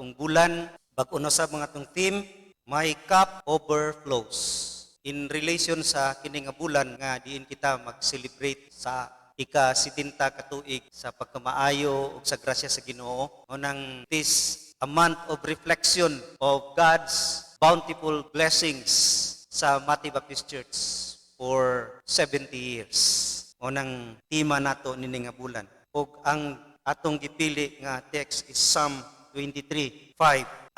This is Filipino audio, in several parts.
atong bulan, bag-o na sa mga atong team, my cup overflows. In relation sa kini nga bulan nga diin kita mag-celebrate sa ika-70 ka tuig sa pagkamaayo ug sa grasya sa Ginoo. Unang this a month of reflection of God's bountiful blessings sa Mati Baptist Church for 70 years. Unang tema nato nini nga bulan. Ug ang atong gipili nga text is Psalm 23:5.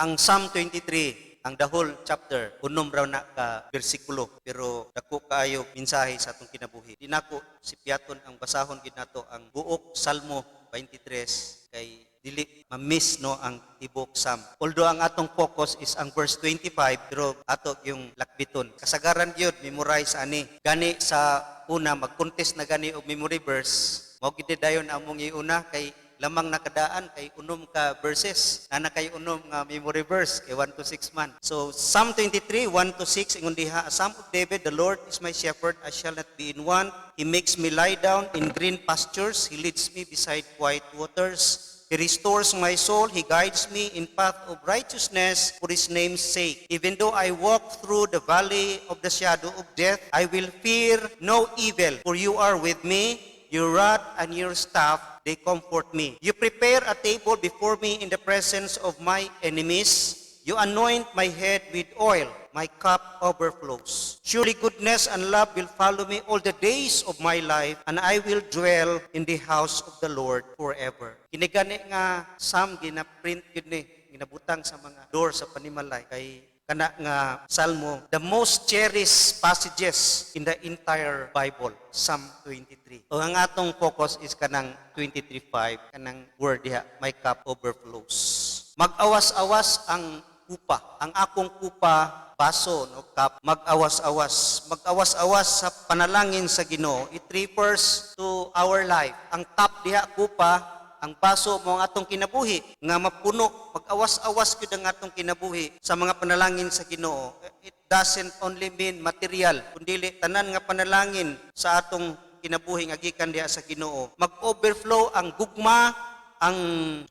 Ang Psalm 23, ang the whole chapter, unom raw na ka bersikulo, pero dako kaayo mensahe sa atong kinabuhi. Di nako si piaton ang basahon gid nato ang buok Salmo 23 kay dili ma-miss no ang tibok Psalm. Although ang atong focus is ang verse 25, pero ato yung lakbiton. Kasagaran gyud memorize ani. Gani sa una mag-contest na gani og memory verse. Mao gid dayon among iuna kay lamang nakadaan kay unom ka verses. Ana kay unom nga memory verse kay 1 to 6 man. So Psalm 23, 1 to 6 ingon diha, a Psalm of David, the Lord is my shepherd, I shall not be in want. He makes me lie down in green pastures. He leads me beside quiet waters. He restores my soul. He guides me in path of righteousness for His name's sake. Even though I walk through the valley of the shadow of death, I will fear no evil, for you are with me. Your rod and your staff, they comfort me. You prepare a table before me in the presence of my enemies. You anoint my head with oil. My cup overflows. Surely goodness and love will follow me all the days of my life, and I will dwell in the house of the Lord forever. Kinigani nga Psalm gina-print yun ni, ginabutang sa mga door sa panimalay kay kana nga Salmo, the most cherished passages in the entire Bible, Psalm 23. O ang atong focus is kanang 23:5, kanang word diha, my cup overflows. Mag-awas-awas ang kupa. Ang akong kupa, baso no cup, mag-awas-awas. Mag-awas-awas sa panalangin sa Ginoo. It refers to our life. Ang cup diha kupa, ang baso mo ang atong kinabuhi nga mapuno. Mag-awas-awas gyud ang atong kinabuhi sa mga panalangin sa Ginoo. It doesn't only mean material, kundi tanan nga panalangin sa atong kinabuhi nga gikan diha sa Ginoo. Mag-overflow ang gugma, ang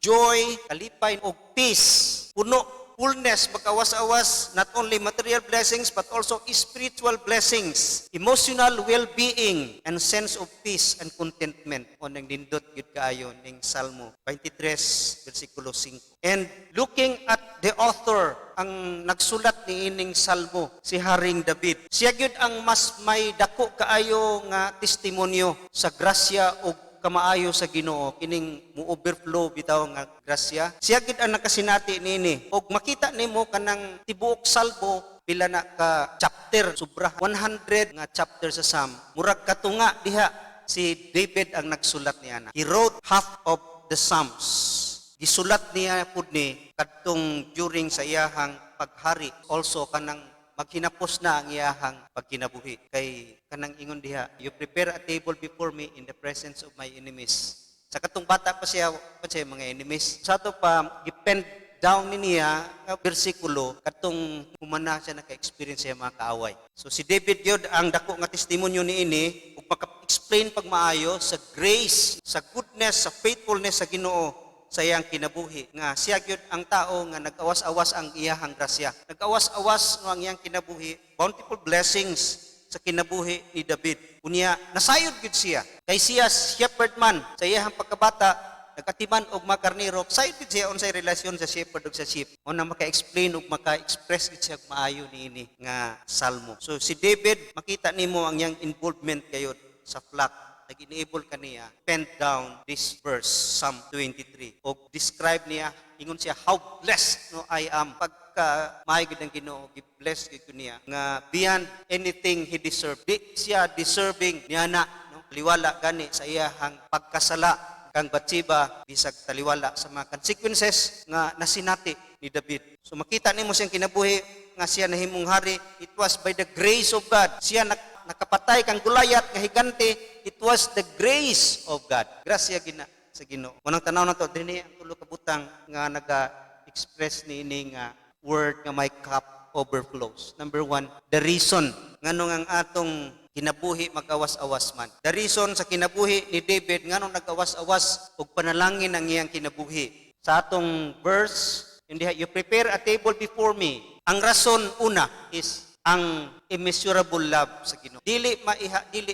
joy, kalipay og peace. Puno fullness, mag-awas-awas, not only material blessings, but also spiritual blessings, emotional well-being, and sense of peace and contentment. O nang nindot yun kaayo ning Salmo 23, versikulo 5. And looking at the author, ang nagsulat ni ining Salmo, si Haring David, siya gyud ang mas may dako kaayo nga testimonyo sa grasya o kamaayo sa Ginoo, kining mo-overflow bitaw nga grasya. Siya gid ang nakasinati nini. Og makita nimo kanang tibuok salmo pila na ka chapter, sobra 100 nga chapter sa Psalm. Murag katunga diha si David ang nagsulat niya na. He wrote half of the Psalms. Gisulat niya pud ni kadtong during sa iyahang paghari. Also kanang maghinapos na ang iyahang pagkinabuhi. Kay kanang ingon diha, you prepare a table before me in the presence of my enemies. Sa katong bata pa siya mga enemies. Sa ato pa, depend down niya nga bersikulo, katong humana siya naka-experience siya mga kaaway. So si David yun, ang dako nga testimonyo ni ini, ug maka-explain pag maayo sa grace, sa goodness, sa faithfulness sa Ginoo sa iyang kinabuhi nga siya gyud ang tao nga nag-awas-awas ang iyahang grasya. Nag-awas-awas no ang iyang kinabuhi, bountiful blessings sa kinabuhi ni David. Unya nasayod gyud siya. Kay siya shepherd man sa iyahang pagkabata, nagatiman og makarnero, sayod gyud siya unsay relasyon sa shepherd ug sa sheep. Una maka-explain ug maka-express gyud siya maayo niini nga salmo. So si David, makita nimo ang iyang involvement kayod sa flock. Nag-enable kaniya, pen down this verse, Psalm 23. O describe niya, ingon siya, how blessed no I am. Pagka mahigid ang Ginoo, blessed ko niya, nga beyond anything he deserved. Di siya deserving niya na, no? Taliwala gani sa iyahang pagkasala kang Bathsheba, bisag taliwala sa mga consequences nga nasinati ni David. So makita nimo siyang kinabuhi nga siya nahimong hari, it was by the grace of God. Siya nakapatay kang Gulayat nga higante, it was the grace of God. Grasya gina sa Ginoo. Unang tanaw na to, dinhi ang tulo ka butang nga naga-express ni ini nga word nga my cup overflows. Number 1, the reason nganong ang atong kinabuhi mag-awas-awas man. The reason sa kinabuhi ni David nganong nag-awas-awas og panalangin ang iyang kinabuhi. Sa atong verse Hindi, you prepare a table before me. Ang rason una is ang immeasurable love sa Ginoo. Dili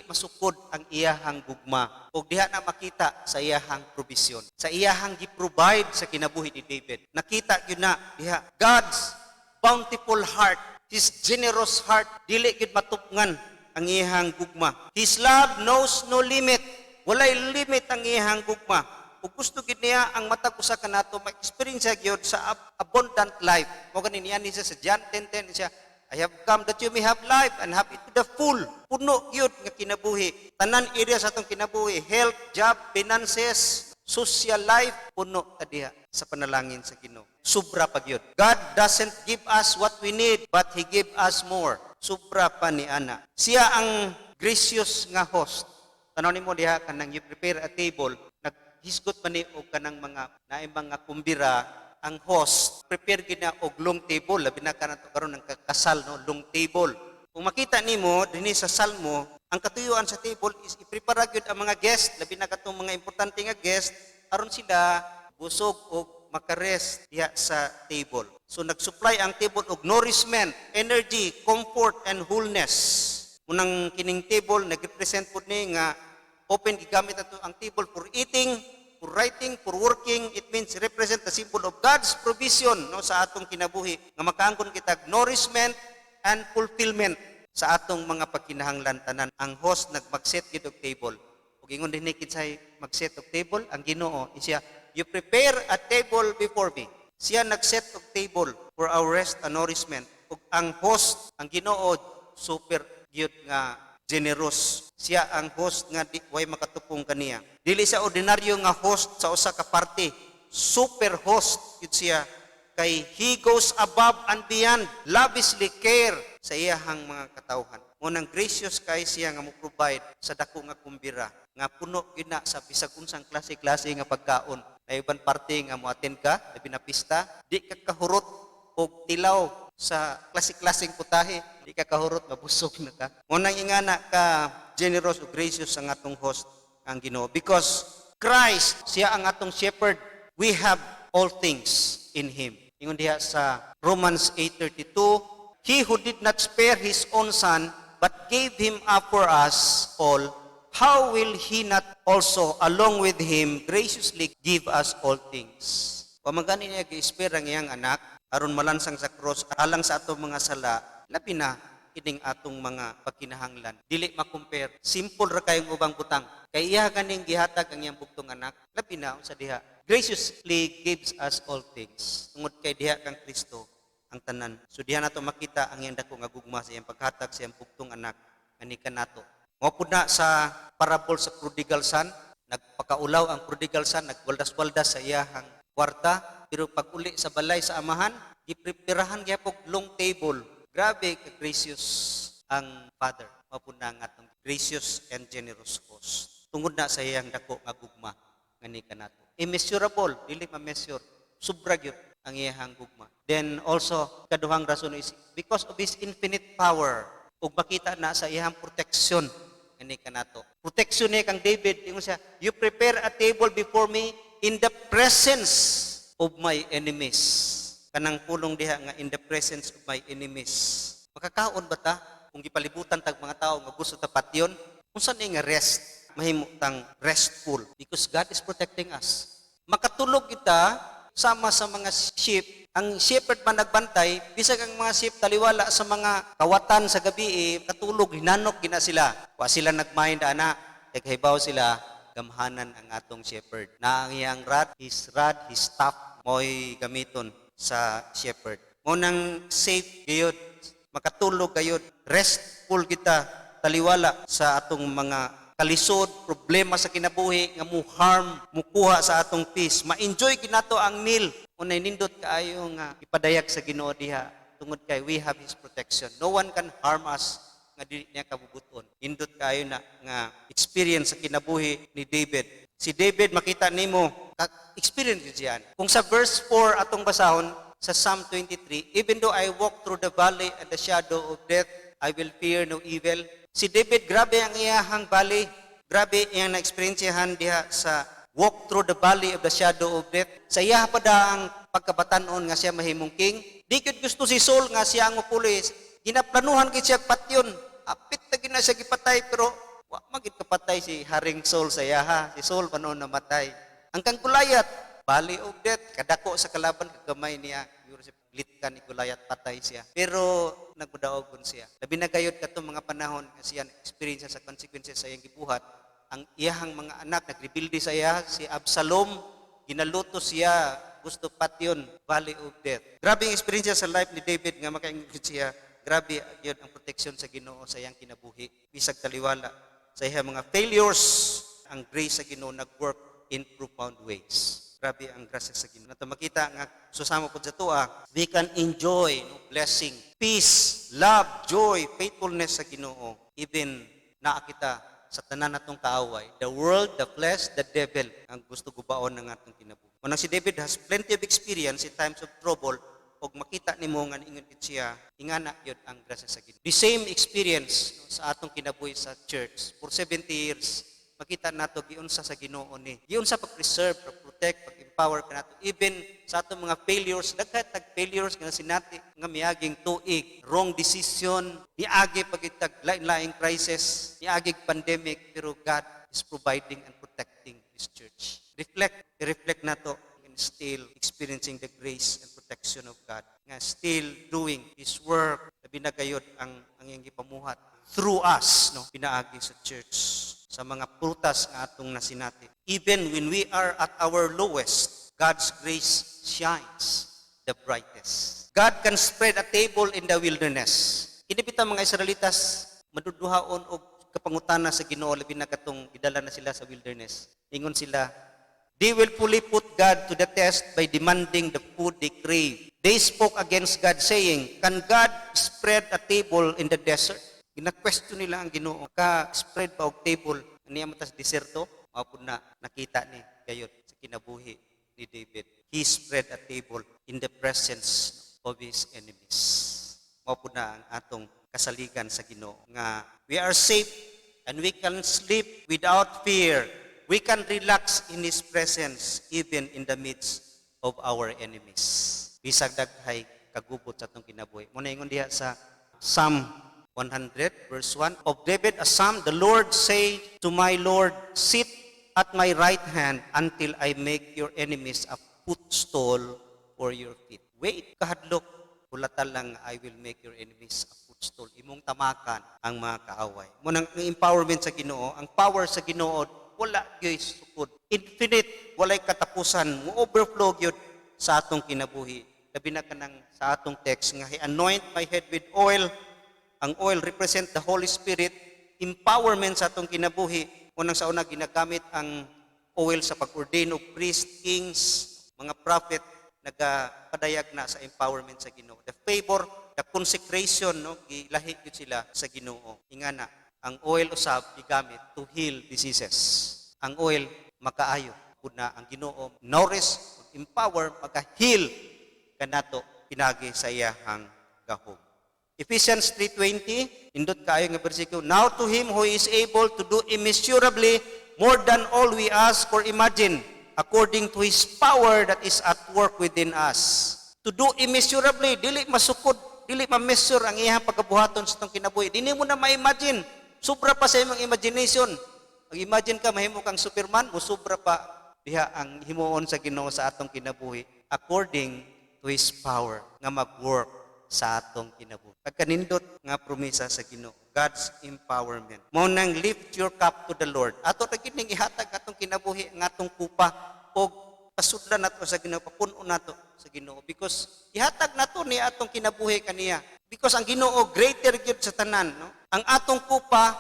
masukod ang iyahang gugma ug diha na makita sa iyahang provision. Sa iyahang gi-provide sa kinabuhi ni David. Nakita gyud na diha God's bountiful heart, his generous heart, dili gyud matupngan ang iyahang gugma. His love knows no limit. Walay limit ang iyahang gugma. Ug gusto gid niya ang matag usa kanato ma-experience gyud sa abundant life. Mo ganin niya ni sa John 10:10 siya, I have come that you may have life and have it to the full. Puno yun nga kinabuhi. Tanan area sa atong kinabuhi. Health, job, finances, social life. Puno tadiha sa panalangin sa Ginoo. Sobra pa yun. God doesn't give us what we need, but He give us more. Sobra pa ni Ana. Siya ang gracious nga host. Tanaw nimo diha kanang you prepare a table. Naghisgot man ni og kanang mga naimang nga kumbira ang host, prepare gid na og long table, labi na kanato karon ng kasal no, long table. Kung makita nimo dinhi sa Salmo, ang katuyuan sa table is i-prepare gyud ang mga guest, labi na katong mga importante nga guest aron sila busog og makarest diha sa table. So nag-supply ang table og nourishment, energy, comfort and wholeness. Unang kining table nag-represent pud ni nga open gigamit ato ang table for eating, for writing, for working. It means represent the symbol of God's provision no, sa atong kinabuhi nga makaangkon kita nourishment and fulfillment sa atong mga pagkinahanglan tanan. Ang host mag-set gid og table. Ug ingon dinhi kinsay mag-set og table, ang Ginoo siya, you prepare a table before me. Siya nag-set og table for our rest and nourishment. Ug ang host, ang Ginoo, super gyud nga generous. Siya ang host nga di way makatupong kaniya. Dili sa ordinaryo nga host sa usa ka party. Super host yun siya. Kay he goes above and beyond, lavishly care sa iyahang mga katawhan. Ngunang gracious kay siya nga mo-provide sa dako nga kumbira. Nga puno yun na sa bisag unsang klase-klase nga pagkaon. Na iban party nga mo-attend ka, labi na pista, di ka kahurot o tilaw sa klase-klaseng putahe, di ka kahurot, mabusog na ka. Ngunang ingana ka generous o gracious ang atong host ang Ginoo. Because Christ, siya ang atong shepherd, we have all things in Him. Ingon diha sa Romans 8:32, He who did not spare His own Son, but gave Him up for us all, how will He not also, along with Him, graciously give us all things? Pamagani niya gi-spare ang iyang anak, aron malansang sa cross alang sa atong mga sala, labi na kining atong mga pagkinahanglan. Dili ma-compare. Simple ra kayong ubang butang. Kay iya ganing gihatag ang iyang bugtong anak, labi na sa diha. Graciously gives us all things. Tungod kay diha kang Kristo ang tanan. So diha nato makita ang iyang dako nga gugma sa iyang paghatag sa iyang bugtong anak nga nato. Mao pud na sa parable sa prodigal son, nagpakaulaw ang prodigal son, nagwaldas-waldas sa iyahang kwarta, pero pag uli sa balay sa amahan, gipreparahan gyapon long table. Grabe ka gracious ang Father. Mao na nga atong gracious and generous host. Tungod na sa iyang dako nga gugma nga ni kanato. Immeasurable, dili ma-measure. Sobra gyud ang iyang gugma. Then also kaduhang rason is because of His infinite power. Ug makita na sa iyang protection nga ni kanato. Protection ni kang David, ingon siya, you prepare a table before me in the presence of my enemies. Kanang pulong diha nga in the presence of my enemies. Makakaon ba ta kung gipalibutan tag mga tao nga gusto ta patyon? Unsa ni nga rest? Mahimo tang restful because God is protecting us. Makatulog kita sama sa mga sheep. Ang shepherd man nagbantay, bisag ang mga sheep taliwala sa mga kawatan sa gabi, katulog, hinanok gina sila. Wa sila nagmind ana, kaghibaw sila gamhanan ang atong shepherd. Na ang iyang rod, his staff, mo'y gamiton sa shepherd. Munang safe gayud, makatulog gayud, restful kita, taliwala sa atong mga kalisod, problema sa kinabuhi, nga harm, mukuha sa atong peace. Ma-enjoy kinato ang meal. Unay nindot kaayo nga ipadayag sa Ginoo diha, tungod kay we have His protection. No one can harm us nga dili niya kabubuton. Nindot kaayo na nga experience sa kinabuhi ni David. Si David makita nimo experience diyan. Kung sa verse 4 atong basahon sa Psalm 23, even though I walk through the valley and the shadow of death, I will fear no evil. Si David, grabe ang iyahang valley. Grabe iyang na-experiencehan diha sa walk through the valley of the shadow of death. Sa iya pa ang pagkabatanon nga siya mahimong king. Di gyud gusto si Saul nga siya ang pulis. Ginaplanuhan gid siya patyon. Apit na gina siya gipatay pero wa magid kapatay si Haring Saul sa yaha. Si Saul panon namatay. Ang kang Gulayat, bali of death, kadako sa kalaban kagamay niya. Siguro si litkan ni Gulayat patay siya. Pero nagmudaogon siya. Labi na gayud katong mga panahon nga siya experience sa consequences sa iyang gibuhat. Ang iyahang mga anak nagrebuilde sa iya, si Absalom, ginaluto siya, gusto patyon, valley of death. Grabe ang experience sa life ni David nga makaingit siya. Grabe yun ang protection sa Ginoo sa iyang kinabuhi. Bisag taliwala sa iyang mga failures, ang grace sa Ginoo nag-work in profound ways. Grabe ang grasya sa Ginoo. Nato makita nga susama pud sa tuwa, we can enjoy blessing, peace, love, joy, faithfulness sa Ginoo. Even naa kita sa tanan natong kaaway, the world, the flesh, the devil, ang gusto gubaon ng atong kinabuhi. Kung si David has plenty of experience in times of trouble, og makita nimo nga niingon siya, ingana yun ang grasya sa Ginoo. The same experience sa atong kinabuhi sa church for 70 years, makita nato giunsa sa Ginoo ni. Giunsa pag-preserve, pag-protect, pag-empower kanato even sa atong mga failures, daghan failures nga sinati nga miaging tuig, wrong decision, niagi pagitag lain-laing crisis, niagi pandemic, pero God is providing and protecting His church. Reflect nato and still experiencing the grace and protection of God. Nga still doing His work, labi na gayud ang iyang gipamuhat through us, no, pinaagi sa church, sa mga prutas nga atong nasinati. Even when we are at our lowest, God's grace shines the brightest. God can spread a table in the wilderness. Kinipita mga Israelitas, maduduhaon og kapangutana sa Ginoo labi na katong gidala na sila sa wilderness. Ingon sila, they will fully put God to the test by demanding the food they crave. They spoke against God saying, can God spread a table in the desert? Gina-question nila ang Ginoo, ka-spread pa og table niya matas deserto, mapun na nakita ni gayud sa kinabuhi ni David. He spread a table in the presence of his enemies. Mapun na ang atong kasaligan sa Ginoo nga we are safe and we can sleep without fear. We can relax in His presence even in the midst of our enemies. Bisag daghay kagubot sa atong kinabuhi. Muna ingon diha sa Psalm 100 verse 1 of David, a psalm, the Lord say to my Lord, sit at my right hand until I make your enemies a footstool for your feet. Wait, kahadlok, hulatan lang, I will make your enemies a footstool. Imong tamakan ang mga kaaway. Munang empowerment sa Ginoo, ang power sa Ginoo, wala gyud sukod. Infinite, walay katapusan, mo overflow gyud sa atong kinabuhi. Labi na kanang sa atong text nga, He anoint my head with oil. Ang oil represent the Holy Spirit, empowerment sa atong kinabuhi. Unang sa una, ginagamit ang oil sa pag-ordain of priest, kings, mga prophet, nagapadayag na sa empowerment sa Ginoo. The favor, the consecration, no, gilahi yun sila sa Ginoo. Ingana, ang oil usab gigamit to heal diseases. Ang oil makaayo kuna ang Ginoo nourish, empower, maka-heal kanato pinagi sa iyahang gahom. Ephesians 3:20, indot kaayo nga bersikulo, now to Him who is able to do immeasurably more than all we ask or imagine, according to His power that is at work within us. To do immeasurably, dili masukod, dili ma-measure ang iyang pagkabuhaton sa itong kinabuhi. Dili mo na ma-imagine. Sobra pa sa imong imagination. Mag-imagine ka, mahimo kang Superman, musubra pa diha ang himuon sa Ginoo sa atong kinabuhi according to His power nga mag-work sa atong kinabuhi. Pagkanindot nga promesa sa Ginoo, God's empowerment. Mao nang lift your cup to the Lord. Ato ra gid ning ihatag atong kinabuhi ang atong kupa og pasudlan nato sa Ginoo, papuno nato sa Ginoo because ihatag nato ni atong kinabuhi kaniya. Because ang Ginoo greater gyud sa tanan, no? Ang atong kupa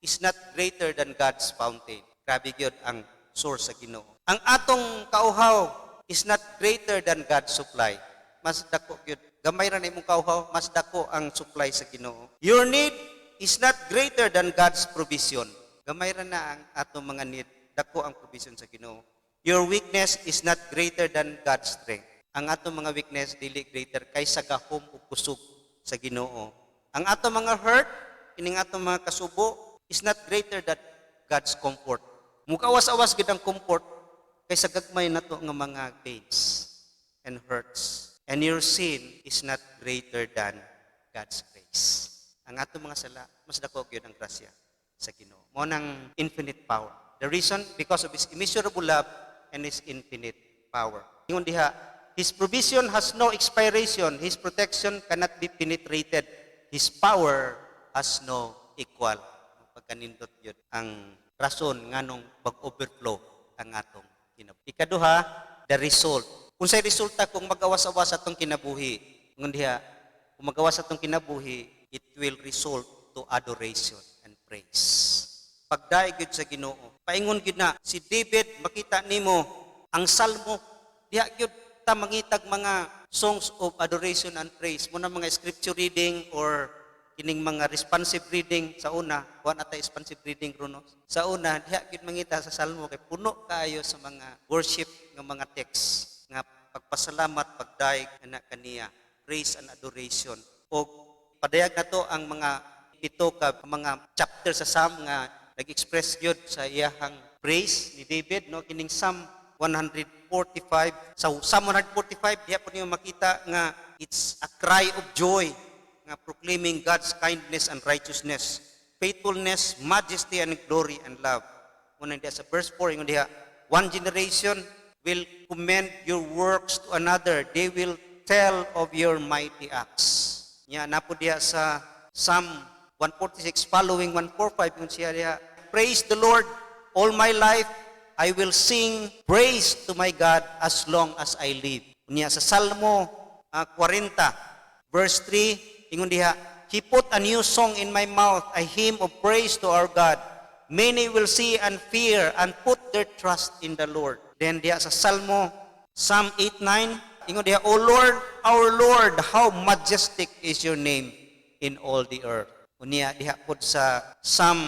is not greater than God's fountain. Grabe gyud ang source sa Ginoo. Ang atong kauhaw is not greater than God's supply. Mas dako gyud. Gamay ra na imong kauhaw, mas dako ang supply sa Ginoo. Your need is not greater than God's provision. Gamay ra na ang atong mga need, dako ang provision sa Ginoo. Your weakness is not greater than God's strength. Ang atong mga weakness dili greater kaysa gahom ug kusog sa Ginoo. Ang atong mga hurt, ining atong mga kasubo is not greater than God's comfort. Mukawas-awas gid ang comfort kaysa gagmay nato nga mga pains. and hurts. And your sin is not greater than God's grace. Ang ato mga sala, mas dako gyud ang grasya sa Ginoo. Mao nang infinite power. The reason, because of His immeasurable love and His infinite power. Ingon diha, His provision has no expiration. His protection cannot be penetrated. His power has no equal. Pagkanindot yun ang rason nganong mag-overflow ang atong kinabuhi. Ikaduha, the result. Unsay resulta kung mag-awas-awas atong kinabuhi? Ingon diha, kung mag-awas atong kinabuhi, it will result to adoration and praise. Pagdaig gyud sa Ginoo. Paingon gyud na si David, makita nimo ang salmo diha gyud ta mangitag mga songs of adoration and praise. Muna mga scripture reading or kining mga responsive reading sa una, kuan ata responsive reading runo. Sa una diha gyud mangita sa salmo kay puno kaayo sa mga worship nga mga text nga pagpasalamat, pagdaig ana kaniya, praise and adoration. O padayag nato ang mga ito ka mga chapter sa Psalm nga nag-express yun sa iyahang praise ni David, no? Kining Psalm 145. Sa Psalm 145, diya po niyo makita nga it's a cry of joy nga proclaiming God's kindness and righteousness, faithfulness, majesty, and glory and love. Muna diya sa verse 4, yung diya, one generation will commend your works to another. They will tell of your mighty acts. Nya napo diya sa Psalm 146 following 145 yung siya diya, praise the Lord all my life, I will sing praise to my God as long as I live. Niya sa Salmo 40 verse 3 ingon diha, He put a new song in my mouth, a hymn of praise to our God. Many will see and fear and put their trust in the Lord. Then diha sa Salmo Psalm 8:9 ingon diha, O Lord, our Lord, how majestic is your name in all the earth. Unya diha pod sa Psalm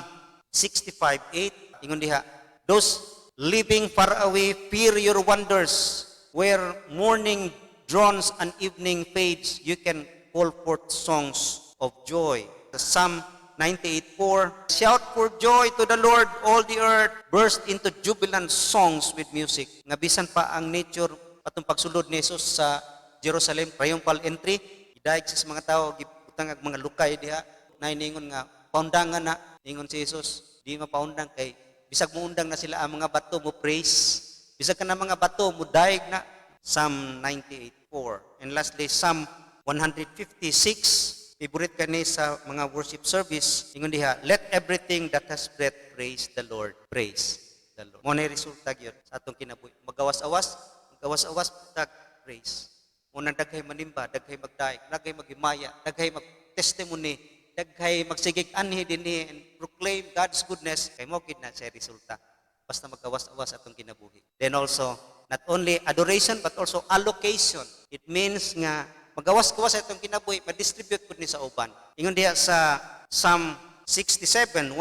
65:8 ingon diha, those living far away fear your wonders, where morning dawns and evening fades, you can call forth songs of joy. The Psalm 98:4, shout for joy to the Lord, all the earth, burst into jubilant songs with music. Nga bisan pa ang nature patong pagsulod ni Jesus sa Jerusalem, triumphal entry, gidaig sa mga tao, gibutang ang mga lukay diha, na iningon nga paundangan na, ingon si Jesus, di mapaundang kay bisag mo undang na sila ang mga bato mo praise, bisag ka na mga bato mo daig na. Psalm 98:4. And lastly, Psalm 156, favorite ka ni sa mga worship service, ingon diha, let everything that has breath praise the Lord. Praise the Lord. Mo na resulta gyud sa atong kinabuhi. Magawas-awas tag praise. Muna daghay manimba, daghay magdaig, daghay maghimaya, daghay mag-testimony, daghay magsigig anhi dinhi and proclaim God's goodness, kay mo gid na sa resulta. Basta magawas-awas atong kinabuhi. Then also, not only adoration but also allocation. It means nga magawas-gawas atong kinabuhi, ma-distribute pud ni sa uban. Ingon diha sa Psalm 67:1-3,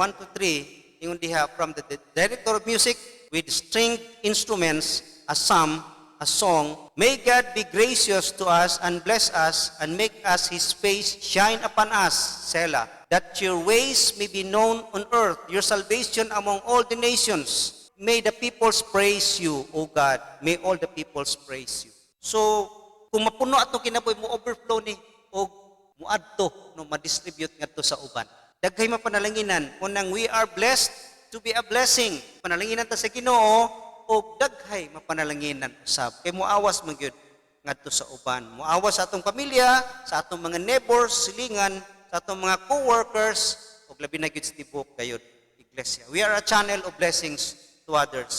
ingon diha, from the director of music with stringed instruments, a psalm, a song, may God be gracious to us and bless us and make us His face shine upon us, Selah, that your ways may be known on earth, your salvation among all the nations. May the peoples praise you, O God. May all the peoples praise you. So, kung mapuno ato kinabuhi mo overflow ni o muadto no ma-distribute ngadto sa uban. Daghay mapanalanginan kunang we are blessed to be a blessing. Panalanginan ta sa Ginoo o daghay mapanalanginan usab. Kay moawas man gyud ngadto sa uban. Moawas sa atong pamilya, sa atong mga neighbors, silingan, sa atong mga co-workers, ug labi na gyud sa tibok kayod iglesia. We are a channel of blessings to others.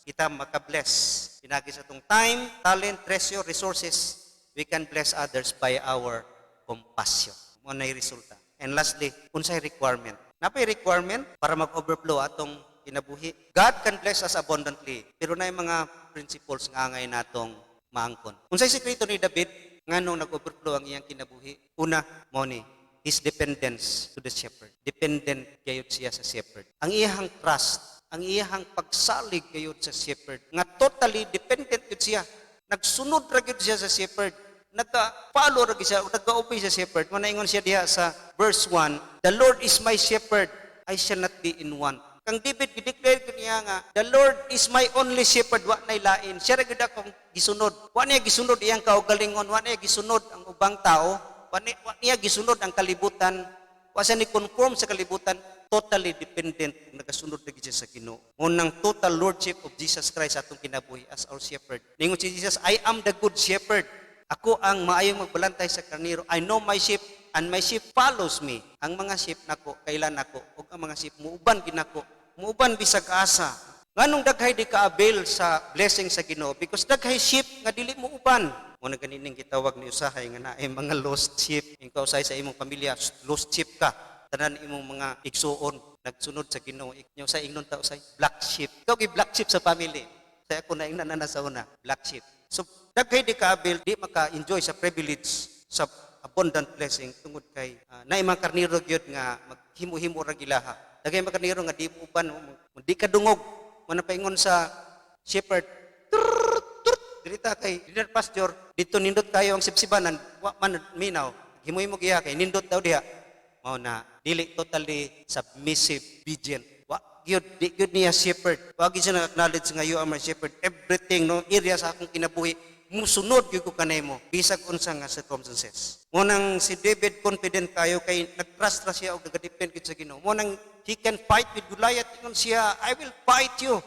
Kita maka-bless. Pinagi sa atong time, talent, treasure, resources, we can bless others by our compassion. Mo na resulta. And lastly, unsay requirement? Napay requirement para mag-overflow atong kinabuhi. God can bless us abundantly. Pero na yung mga principles nga angay natong maangkon. Unsay sekreto ni David nganong nag-overflow ang iyang kinabuhi? Una, mo ni his dependence to the shepherd. Dependent kayod siya sa shepherd. Ang iyang trust, ang iyang pagsalig kayod sa shepherd, nga totally dependent yun siya. Nagsunod ra gyud siya sa shepherd. Nagka-follow ra gyud siya, nagka-obey sa shepherd. Manaingon siya diha sa verse 1, the Lord is my shepherd, I shall not be in want. Kang David gideclare niya nga, the Lord is my only shepherd, wa nay lain. Siya ra gyud akong gisunod. Wa niya gisunod iyang kaugalingon, wa niya gisunod ang ubang tao, wa niya gisunod ang kalibutan. Wa siya ni conform sa kalibutan, totally dependent nagasunod na siya sa Ginoo. Unang total lordship of Jesus Christ atong kinabuhi as our shepherd. Ningon si Jesus, I am the good shepherd. Ako ang maayong magbalantay sa karnero. I know my sheep and my sheep follows me. Ang mga sheep nako kailan ako ug ang mga sheep muuban ginako. Muuban bisag asa. Nganong daghay di ka-avail sa blessing sa Ginoo because daghay sheep nga dili muuban. Mo na ganining gitawag ni usahay nga naay mga lost sheep. Ikaw usay sa imong pamilya, lost sheep ka. Tanan imong mga igsuon nagsunod sa Ginoo. Inyo sa ingnon ta usay black sheep. Ikaw gi black sheep sa family. Sa ako na ing nanana sa una, black sheep. So daghay di ka-avail, di maka-enjoy sa privilege sa abundant blessing tungod kay naay mga karniro gyud nga maghimo-himo ra gilaha. Daghay mga karniro nga di uban di ka dungog. Mo na paingon sa shepherd. Dirita kay dinner pasture dito nindot kayo ang sipsibanan wa man minaw. Himo-himo giya kay nindot daw diha. Mao na dili totally submissive, obedient. Wa gyud di gyud niya shepherd. Wa gyud siya na-acknowledge nga you are my shepherd. Everything no area sa akong kinabuhi musunod gyud ko kanimo bisag unsa nga circumstances. Mo nang si David confident kayo kay nagtrust ra siya og nagadepend gid sa Ginoo. Mo nang he can fight with Goliath ingon siya, I will fight you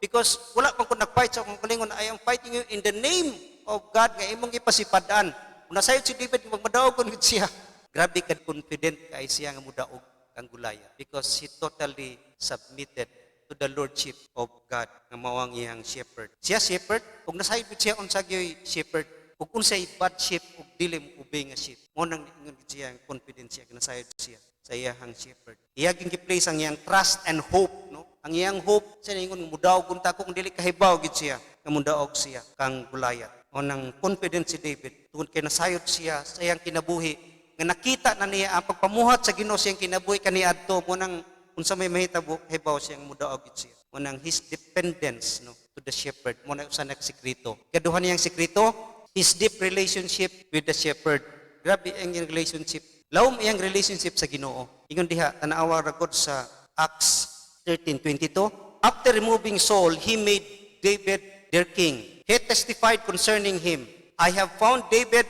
because wala man ko nag-fight sa akong kalingon. I am fighting you in the name of God nga imong ipasipadan. Una sayod si David magmadaogon gid siya. Grabe ka confident kay siya nga mudaog kang Goliath because he totally submitted to the lordship of God nga mao ang iyang shepherd. Siya shepherd ug nasayod siya unsa gyoy shepherd ug unsay bad sheep ug dili mo ubay nga sheep. Mo nang ingon siya ang confidence siya nasayod siya sa iyang shepherd. Iya ging gi-place ang iyang trust and hope, no? Ang iyang hope siya ingon mudaog unta ko kung dili kahibaw gid siya nga mudaog siya kang Goliath. Mo nang confidence si David tungod kay nasayod siya sa iyang kinabuhi nga nakita na niya ang pagpamuhat sa Ginoo siyang kinabuhi kaniadto. Mo nang unsa may mahitabo hibaw siyang mudaog gid siya. Mo nang his dependence no to the shepherd. Mo na usa na sekreto. Kaduha niyang sekreto, his deep relationship with the shepherd. Grabe ang iyang relationship. Lawom iyang relationship sa Ginoo. Ingon diha tanawa ra gud sa Acts 13:22. After removing Saul, he made David their king. He testified concerning him, I have found David,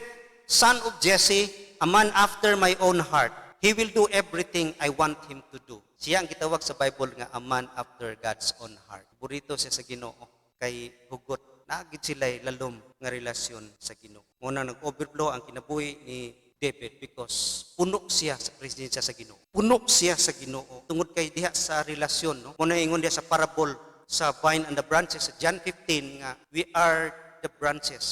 son of Jesse, a man after my own heart. He will do everything I want him to do. Siya ang gitawag sa Bible nga a man after God's own heart. Burito siya sa Ginoo kay hugot naagid sila lalom nga relasyon sa Ginoo. Muna nag-overflow ang kinabuhi ni David because puno siya sa presensya sa Ginoo. Puno siya sa Ginoo tungod kay diha sa relasyon, no. Muna ingon diha sa parable sa vine and the branches sa John 15 nga we are the branches.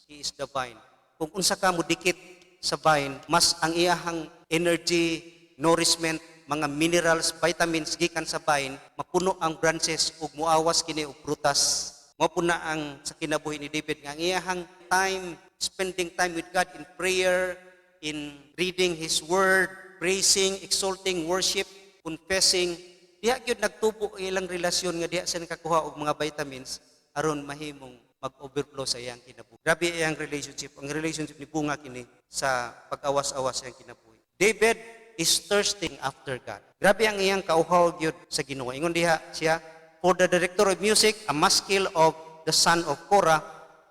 He is the vine. Kung unsa ka mo dikit sa vine, mas ang iyahang energy, nourishment, mga minerals, vitamins gikan sa vine, mapuno ang branches ug muawas kini og prutas. Mapuna ang sa kinabuhi ni David nga ang iyahang time, spending time with God in prayer, in reading His Word, praising, exalting, worship, confessing. Diha gyud nagtubo ilang relasyon nga diha siya nakakuha og mga vitamins aron mahimong mag-overflow sa iyang kinabuhi. Grabe iyang relationship. Ang relationship ni bunga kini sa pag-awas-awas sa iyang kinabuhi. David is thirsting after God. Grabe ang iyang kauhaw gyud sa Ginoo. Ingon diha siya, for the director of music, a maskil of the son of Korah,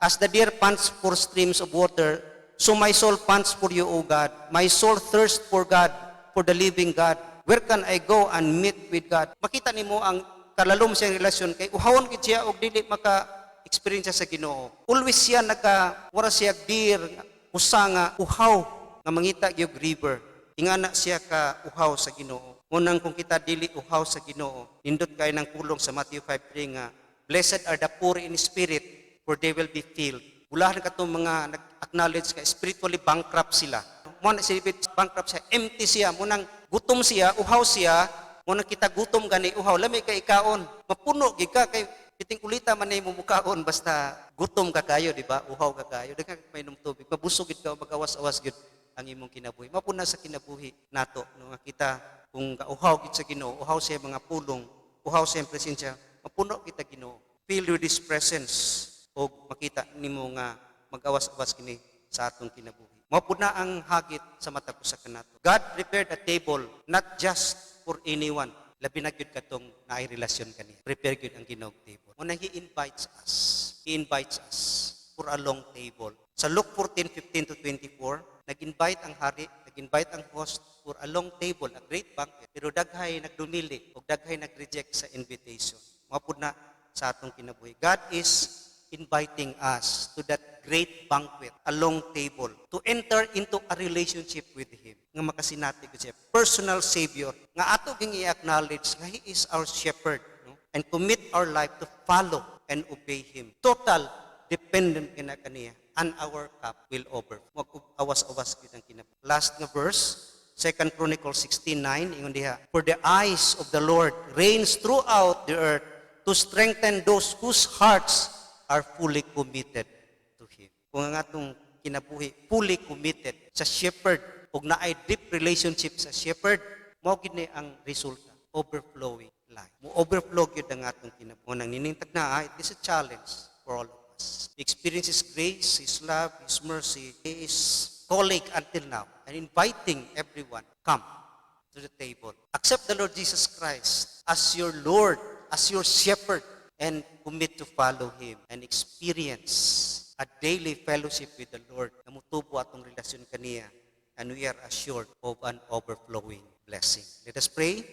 as the deer pants for streams of water, so my soul pants for you, O God. My soul thirsts for God, for the living God. Where can I go and meet with God? Makita nimo ang kalalom siyang relasyon kay uhawon gid siya og dili maka-experience sa Ginoo. Always siya wara siya deer usa nga uhaw nga mangita gyud river. Ingana siya ka uhaw sa Ginoo. Munang kung kita dili uhaw sa Ginoo, nindot kay ng pulong sa Matthew 5:3 nga, blessed are the poor in spirit, for they will be filled. Ulahan katong mga nag-acknowledge ka spiritually bankrupt sila. Mo na si bankrupt siya, empty siya, munang gutom siya, uhaw siya, munang kita gutom gani uhaw, lami kay ikaon. Mapuno gid ka kay kiting ulita man nimo mukaon basta gutom ka kayo, di ba? Uhaw ka kayo, daghan ka mainom tubig, mabusog gid ka, magawas-awas gid ang imong kinabuhi. Mapuna sa kinabuhi nato no nga kita kung kauhaw gid sa Ginoo, uhaw siya mga pulong, uhaw siya ang presensya, mapuno kita Ginoo. Feel with His presence o makita nimo nga mag-awas-awas kini sa atong kinabuhi. Mapuna ang hagit sa mata ko sa kanato. God prepared a table not just for anyone. labi na gyud katong naay relasyon kaniya. Prepare gyud ang Ginoong table. Una, He invites us. He invites us for a long table. Sa Luke 14:15 to 24, nag-invite ang hari, nag-invite ang host for a long table, a great banquet. Pero daghay nagdumili o daghay nag-reject sa invitation. Mapud na sa atong kinabuhi. God is inviting us to that great banquet, a long table, to enter into a relationship with Him. Nga makasinati ko siya, personal Savior, nga ato ging i-acknowledge nga He is our shepherd, no? And commit our life to follow and obey Him. Total dependent kina kaniya, and our cup will over. Wag awas-awas gyud ang kinab. Last nga verse, 2 Chronicles 16:9, ingon diha, for the eyes of the Lord reigns throughout the earth to strengthen those whose hearts are fully committed to Him. Kung ang atong kinabuhi, fully committed sa shepherd, ug naay deep relationship sa shepherd, mao gid ni ang resulta, overflowing life. Mo overflow gyud ang atong kinabuhi. Nang niningtag na, it is a challenge for all of us. He experiences grace, His love, His mercy. He is calling until now and inviting everyone, come to the table. Accept the Lord Jesus Christ as your Lord, as your shepherd, and commit to follow Him and experience a daily fellowship with the Lord. Namutubo atong relasyon kaniya, and we are assured of an overflowing blessing. Let us pray.